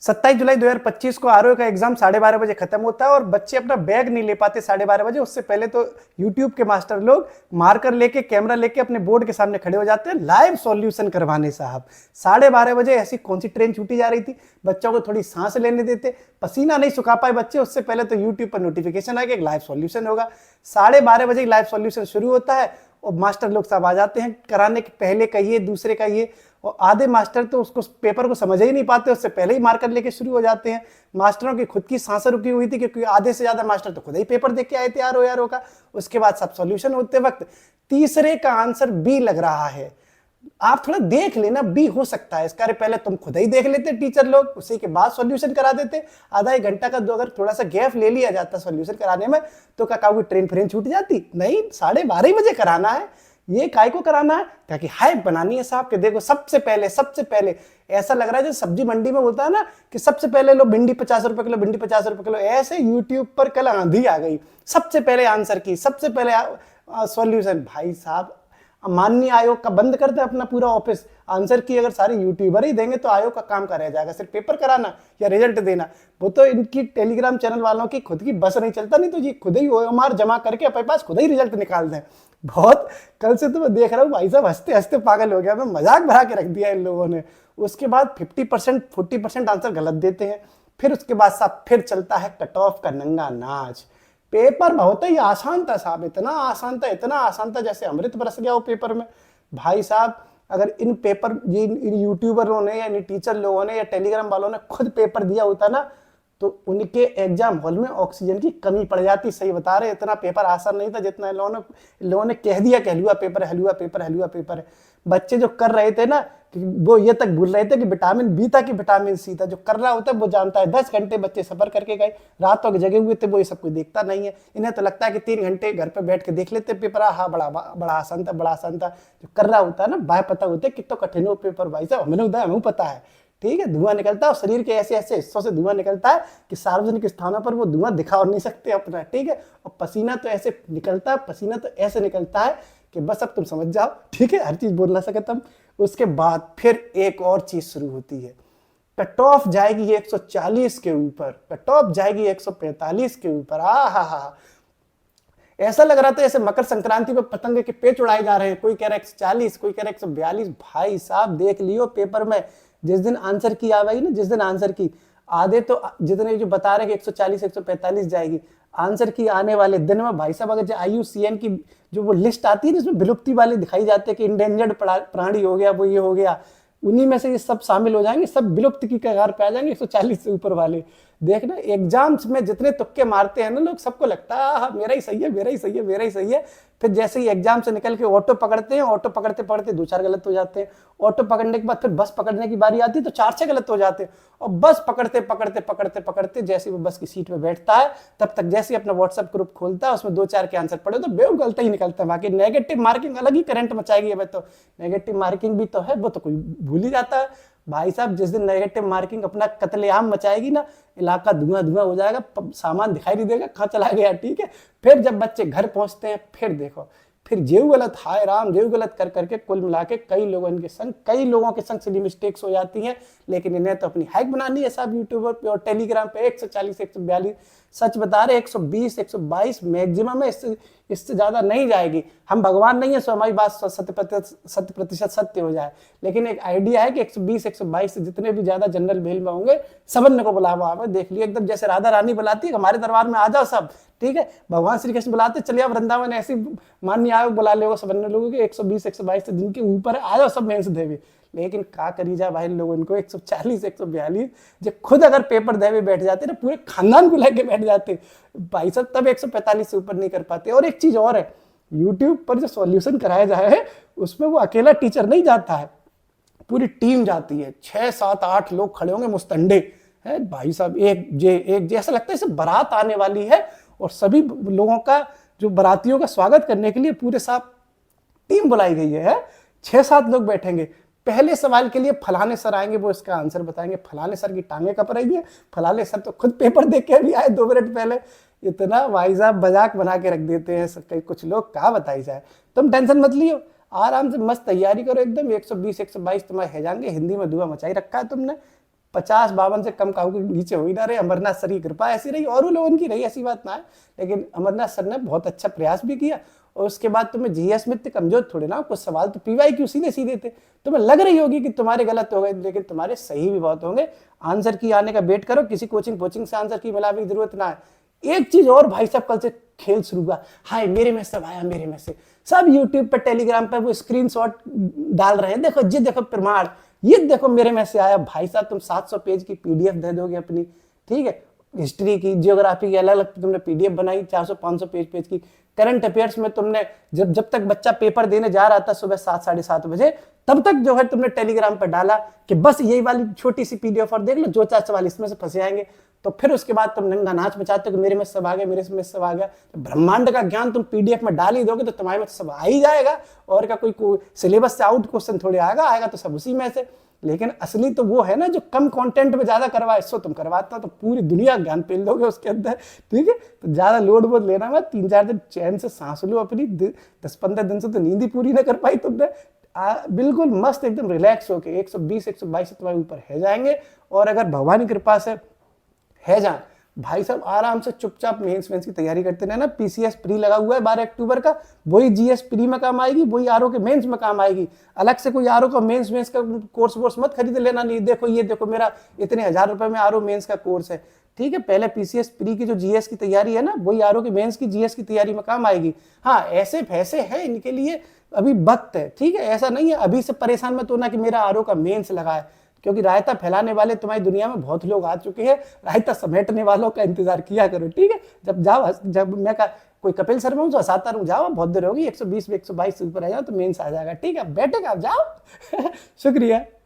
27 जुलाई 2025 को आरओ का एग्जाम 12:30 बजे खत्म होता है और बच्चे अपना बैग नहीं ले पाते 12:30 बजे। उससे पहले तो यूट्यूब के मास्टर लोग मार्कर लेके कैमरा लेके अपने बोर्ड के सामने खड़े हो जाते हैं लाइव सॉल्यूशन करवाने। साहब 12:30 बजे ऐसी कौन सी ट्रेन छूटी जा रही थी? बच्चों को थोड़ी सांस लेने देते, पसीना नहीं सुखा पाए बच्चे, उससे पहले तो यूट्यूब पर नोटिफिकेशन आ गया लाइव सॉल्यूशन होगा। 12:30 बजे लाइव सॉल्यूशन शुरू होता है और मास्टर लोग सब आ जाते हैं कराने के, पहले कहिए दूसरे कहिए, और आधे मास्टर तो उसको पेपर को समझ ही नहीं पाते, उससे पहले ही मार्कर लेके शुरू हो जाते हैं। मास्टरों की खुद की सांसें रुकी हुई थी क्योंकि आधे से ज्यादा मास्टर तो खुद ही पेपर देख के आए थे आरओ का। उसके बाद सब सॉल्यूशन होते वक्त तीसरे का आंसर बी लग रहा है। आप थोड़ा देख लेना, बी हो सकता है इसका। पहले तुम खुद ही देख लेते टीचर लोग, उसी के बाद सॉल्यूशन करा देते। आधा एक घंटा का अगर थोड़ा सा गैप ले लिया जाता सॉल्यूशन कराने में तो क्या कहोगे ट्रेन फ्रेन छूट जाती? नहीं, 12:30 बजे कराना है। ये काय को कराना है? ताकि हाइप बनानी है साहब कि देखो सबसे पहले ऐसा लग रहा है जैसे सब्जी मंडी में बोलता है ना कि सबसे पहले लो भिंडी 50 रुपए किलो, भिंडी 50 रुपए किलो। ऐसे यूट्यूब पर कल आंधी आ गई, सबसे पहले आंसर की, सबसे पहले सॉल्यूशन। भाई साहब माननीय आयोग का बंद करते अपना पूरा ऑफिस। आंसर की अगर सारे यूट्यूबर ही देंगे तो आयोग का काम का रह जाएगा, सिर्फ पेपर कराना या रिजल्ट देना। वो तो इनकी टेलीग्राम चैनल वालों की खुद की बस नहीं चलता, नहीं तो ये खुद ही ओएमआर जमा करके अपने पास खुद ही रिजल्ट निकाल दें। बहुत कल से तो मैं देख रहा हूँ भाई साहब हंसते हंसते पागल हो गया, मैं मजाक बना के रख दिया इन लोगों ने। उसके बाद 50% 40% आंसर गलत देते हैं। फिर उसके बाद साहब फिर चलता है कट ऑफ का नंगा नाच। पेपर बहुत ही आसान था साहब, इतना आसान था जैसे अमृत बरस गया हो पेपर में। भाई साहब अगर इन पेपर इन यूट्यूबरों ने या इन टीचर लोगों ने या टेलीग्राम वालों ने खुद पेपर दिया होता ना तो उनके एग्जाम हॉल में ऑक्सीजन की कमी पड़ जाती। सही बता रहे, इतना पेपर आसान नहीं था जितना इन लोगों ने कह दिया कि हलवा पेपर है। बच्चे जो कर रहे थे ना कि वो ये तक भूल रहे थे कि विटामिन बी था कि विटामिन सी था। जो कर रहा होता है वो जानता है। 10 घंटे बच्चे सफर करके गए, रातों के जगे हुए थे, वो ये सब कोई देखता नहीं है। इन्हें तो लगता है कि 3 घंटे घर पे बैठ के देख लेते पेपर, हाँ बड़ा आसान था। जो कर रहा होता है ना बाय पता होता है कि तो कठिन हो पेपर। भाई साहब हमें पता है, ठीक है। धुआं निकलता है और शरीर के ऐसे हिस्सों से धुआं निकलता है कि सार्वजनिक स्थानों पर वो धुआं दिखा और नहीं सकते अपना, ठीक है। और पसीना तो ऐसे निकलता है कि बस अब तुम समझ जाओ, ठीक है। हर चीज बोल ना सके तुम। उसके बाद फिर एक और चीज शुरू होती है, कट ऑफ जाएगी 140 के ऊपर, कट ऑफ जाएगी 145 के ऊपर। हा ऐसा लग रहा था जैसे मकर संक्रांति पर पतंग के पेच उड़ाए जा रहे हैं। कोई कह रहा है 140, कोई कह रहा है 142। भाई साहब देख लियो पेपर में जिस दिन आंसर की आ गई ना, जिस दिन आंसर की आधे तो जितने जो बता रहे हैं कि 140 145 जाएगी, आंसर की आने वाले दिन में भाई साहब अगर IUCN की जो वो लिस्ट आती है ना, इसमें विलुप्ति वाले दिखाई जाते हैं कि इंडेंजर्ड प्राणी हो गया, वो ये हो गया, उन्हीं में से ये सब शामिल हो जाएंगे, सब विलुप्त की कगार पे आ जाएंगे 140 से ऊपर वाले। देखना एग्जाम्स में जितने तुक्के मारते हैं ना लोग, सबको लगता है मेरा ही सही है। फिर जैसे ही एग्जाम से निकल के ऑटो पकड़ते हैं, ऑटो पकड़ते 2-4 गलत हो जाते हैं। ऑटो पकड़ने के बाद फिर बस पकड़ने की बारी आती है तो 4-6 गलत हो जाते हैं। और बस पकड़ते जैसे वो बस की सीट में बैठता है तब तक जैसे अपना व्हाट्सएप ग्रुप खोलता है उसमें 2-4 के आंसर पड़े तो बेवकूफ गलता ही निकलता है। बाकी नेगेटिव मार्किंग अलग ही करंट मचाएगी। अब तो नेगेटिव मार्किंग भी तो है, वो तो कोई भूल ही जाता है। भाई साहब जिस दिन नेगेटिव मार्किंग अपना कत्लेआम मचाएगी ना, इलाका धुआं हो जाएगा, सामान दिखाई नहीं देगा कहाँ चला गया, ठीक है। फिर जब बच्चे घर पहुंचते हैं फिर देखो, फिर जेव गलत, हाय राम, जेव गलत कर करके कुल मिला के कई लोगों के संग सिली मिस्टेक्स हो जाती हैं। लेकिन इन्हें तो अपनी हाइक बनानी है सब यूट्यूबर पे और टेलीग्राम पे। 140 142 सच बता रहे, 120 122 मैक्सिमम है, इससे ज्यादा नहीं जाएगी। हम भगवान नहीं है सो हमारी बात 100% सत्य हो जाए, लेकिन एक आइडिया है कि 120 122 से जितने भी ज्यादा जनरल मेल में होंगे सबन को बुलावा हमें। देख लियो एकदम जैसे राधा रानी बुलाती है हमारे दरबार में आ जाओ सब, ठीक है। भगवान श्री कृष्ण बुलाते चलिए अब वृंदावन, ऐसी मान्य आयोग बुला लेगा सबन लोगों के 120 122 से जिनके ऊपर आ जाओ सब मेंस देवी। लेकिन का करी जा भाई लोगों इनको 140 142 जो खुद अगर पेपर देवे बैठ जाते ना पूरे खानदान को लेके बैठ जाते भाई साहब, तब 145 से ऊपर नहीं कर पाते। और एक चीज और है, यूट्यूब पर जो सॉल्यूशन कराया जाए उसमें वो अकेला टीचर नहीं जाता है, पूरी टीम जाती है। 6 7 8 लोग खड़े होंगे मुस्तंडे है भाई साहब, एक जैसा लगता है जैसे बारात आने वाली है। और सभी लोगों का जो बारातियों का स्वागत करने के लिए पूरे साहब टीम बुलाई गई है। 6-7 लोग बैठेंगे। पहले सवाल के लिए फलाने सर आएंगे, वो इसका आंसर बताएंगे। फलाने सर की टांगे कप रही है, फलाने सर तो खुद पेपर देख के भी आए 2 मिनट पहले। इतना भाई साहब मजाक बना के रख देते हैं कुछ लोग, क्या बताई जाए। तुम टेंशन मत लियो, आराम से मस्त तैयारी करो एकदम। 120 122 तुम्हारे है जाएंगे। हिंदी में धुआं मचाई रखा है तुमने, 50-52 से कम काऊ के नीचे हो ही ना रहे। अमरनाथ सर की कृपा ऐसी रही, और लोगों की रही, ऐसी बात ना है, लेकिन अमरनाथ सर ने बहुत अच्छा प्रयास भी किया। और उसके बाद तुम्हें जीएस में इतने कमजोर थोड़े ना, कुछ सवाल तो पीवाईक्यू सीधे सीधे थे, तुम्हें लग रही होगी कि तुम्हारे गलत हो गए, लेकिन तुम्हारे सही भी बहुत होंगे। आंसर की आने का वेट करो, किसी कोचिंग से आंसर की मिलाने की जरूरत ना है। एक चीज और भाई साहब, कल से खेल शुरू हुआ, हाय मेरे में सब आया, मेरे में से सब यूट्यूब पर टेलीग्राम पर वो स्क्रीनशॉट डाल रहे हैं, देखो जी देखो प्रमाण, ये देखो मेरे में से आया। भाई साहब तुम 700 पेज की पीडीएफ दे दोगे अपनी, ठीक है, हिस्ट्री की, जियोग्राफी की अलग अलग तुमने पीडीएफ बनाई 400-500 पेज की। करंट अफेयर्स में तुमने जब तक बच्चा पेपर देने जा रहा था सुबह 7-7:30 बजे, तब तक जो है तुमने टेलीग्राम पर डाला कि बस यही वाली छोटी सी पीडीएफ और देख लो, जो 4 सवाल इसमें से फंसे आएंगे। तो फिर उसके बाद तुम नंगा नाच मचाते हो कि मेरे में सब आ गया, मेरे में सब आ गया। तो ब्रह्मांड का ज्ञान तुम पीडीएफ में डाल ही दोगे तो तुम्हारे में सब आ ही जाएगा, और क्या कोई सिलेबस से आउट क्वेश्चन थोड़ी आएगा तो सब उसी में से। लेकिन असली तो वो है ना जो कम कंटेंट में ज्यादा करवाए, इसको तुम करवाता तो पूरी दुनिया ज्ञान पेल दोगे उसके अंदर, ठीक है। तो ज्यादा लोड वोड लेना मत, 3-4 दिन चैन से सांस लो अपनी, 10-15 दिन से तो नींद ही पूरी ना कर पाई तुमने। बिल्कुल मस्त एकदम रिलैक्स होके 120-122 तुम्हारे ऊपर है जाएंगे। और अगर भगवान की कृपा से है जाए भाई साहब, आराम से चुपचाप मेंस की तैयारी करते रहना। पीसीएस प्री लगा हुआ है 12 अक्टूबर का, वही जीएस प्री में काम आएगी, वही आरओ के मेंस में काम आएगी। अलग से कोई आरओ का मेंस का कोर्स मत खरीद लेना, नहीं देखो ये देखो मेरा इतने 1000 रुपए में आरओ मेंस का कोर्स है, ठीक है। पहले पीसीएस प्री की जो जीएस की तैयारी है ना, वही आरओ के मेंस की जीएस की तैयारी में काम आएगी। हाँ ऐसे फैसे हैं इनके लिए अभी वक्त है, ठीक है, ऐसा नहीं है अभी से परेशान मत होना कि मेरा आरओ का मेंस लगा है, क्योंकि रायता फैलाने वाले तुम्हारी दुनिया में बहुत लोग आ चुके हैं, रायता समेटने वालों का इंतजार किया करो, ठीक है। जब जाओ, जब मैं कोई कपिल शर्मा हूँ तो हंसाता रहूँ, जाओ बहुत देर होगी, 120-122 से ऊपर आ जाओ तो मेंस आ जाएगा, ठीक है, बैठेगा आप जाओ। शुक्रिया।